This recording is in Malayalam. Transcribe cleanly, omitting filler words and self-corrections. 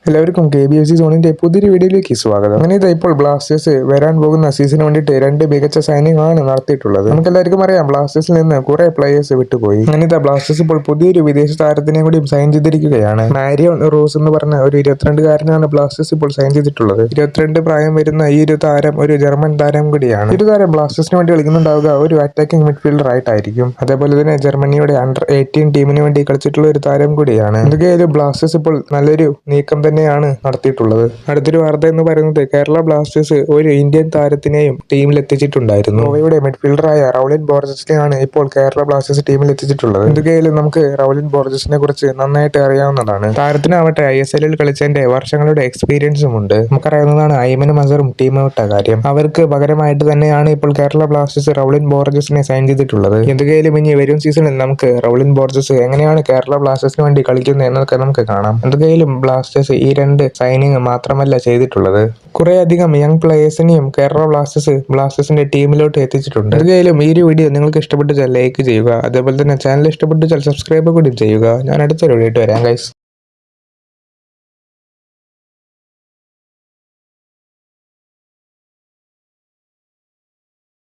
എല്ലാവർക്കും KBFC സോണിന്റെ പുതിയൊരു വീഡിയോയിലേക്ക് സ്വാഗതം. അങ്ങനെ ഇതാ ഇപ്പോൾ ബ്ലാസ്റ്റേഴ്സ് വരാൻ പോകുന്ന സീസണിന് വേണ്ടിയിട്ട് രണ്ട് മികച്ച സൈനിങ് ആണ് നടത്തിയിട്ടുള്ളത്. നമുക്കെല്ലാവർക്കും അറിയാം ബ്ലാസ്റ്റേഴ്സിൽ നിന്ന് കുറെ പ്ലേയേഴ്സ് വിട്ടുപോയി. അങ്ങനെ ഇതാ ബ്ലാസ്റ്റേഴ്സ് ഇപ്പോൾ പുതിയൊരു വിദേശ താരത്തിനെ കൂടി സൈൻ ചെയ്തിരിക്കുകയാണ്. മാരിയോൺ റോസ് എന്ന് പറഞ്ഞ ഒരു 22-കാരനാണ് ബ്ലാസ്റ്റേഴ്സ് ഇപ്പോൾ സൈൻ ചെയ്തിട്ടുള്ളത്. 22 പ്രായം വരുന്ന ഈ ഒരു താരം ഒരു ജർമ്മൻ താരം കൂടിയാണ്. ഒരു താരം ബ്ലാസ്റ്റേഴ്സിന് വേണ്ടി കളിക്കുന്നുണ്ടാവുക ഒരു അറ്റാക്കിംഗ് മിഡ്ഫീൽഡർ ആയിട്ടായിരിക്കും. അതേപോലെ തന്നെ ജർമ്മനിയുടെ അണ്ടർ-18 ടീമിന് വേണ്ടി കളിച്ചിട്ടുള്ള ഒരു താരം കൂടിയാണ്. എന്തൊക്കെയായാലും ബ്ലാസ്റ്റേഴ്സ് ഇപ്പോൾ നല്ലൊരു നീക്കം തന്നെയാണ് നടത്തിയിട്ടുള്ളത്. അടുത്തൊരു വാർത്ത എന്ന് പറയുന്നത് കേരള ബ്ലാസ്റ്റേഴ്സ് ഒരു ഇന്ത്യൻ താരത്തിനെയും ടീമിൽ എത്തിച്ചിട്ടുണ്ടായിരുന്നു. ഗോവയുടെ മിഡ്ഫീൽഡറായ റൗലിൻ ബോർജസിനെയാണ് ഇപ്പോൾ കേരള ബ്ലാസ്റ്റേഴ്സ് ടീമിൽ എത്തിച്ചിട്ടുള്ളത്. എന്തൊക്കെയായാലും നമുക്ക് റൗലിൻ ബോർജസിനെ കുറിച്ച് നന്നായിട്ട് അറിയാവുന്നതാണ്. താരത്തിനാവട്ടെ ISL കളിച്ചതിന്റെ വർഷങ്ങളുടെ എക്സ്പീരിയൻസും ഉണ്ട്. നമുക്കറിയാവുന്നതാണ് ഐമനും അസറും ടീം വിട്ട കാര്യം. അവർക്ക് പകരമായിട്ട് തന്നെയാണ് ഇപ്പോൾ കേരള ബ്ലാസ്റ്റേഴ്സ് റൗലിൻ ബോർജസിനെ സൈൻ ചെയ്തിട്ടുള്ളത്. എന്തൊക്കെയായാലും ഇനി വരും സീസണിൽ നമുക്ക് റൗലിൻ ബോർജസ് എങ്ങനെയാണ് കേരള ബ്ലാസ്റ്റേഴ്സിന് വേണ്ടി കളിക്കുന്നത് എന്നൊക്കെ നമുക്ക് കാണാം. എന്തൊക്കെയായാലും ബ്ലാസ്റ്റേഴ്സ് ഈ രണ്ട് സൈനിങ് മാത്രമല്ല ചെയ്തിട്ടുള്ളത്, കുറെ അധികം യങ് പ്ലേയേഴ്സിനെയും കേരള ബ്ലാസ്റ്റേഴ്സിന്റെ ടീമിലോട്ട് എത്തിച്ചിട്ടുണ്ട്. എന്തായാലും ഈ ഒരു വീഡിയോ നിങ്ങൾക്ക് ഇഷ്ടപ്പെട്ടാൽ ലൈക്ക് ചെയ്യുക. അതേപോലെ തന്നെ ചാനൽ ഇഷ്ടപ്പെട്ടാൽ സബ്സ്ക്രൈബ് കൂടി ചെയ്യുക. ഞാൻ അടുത്തൊരു വീഡിയോ വരാം ഗൈസ്.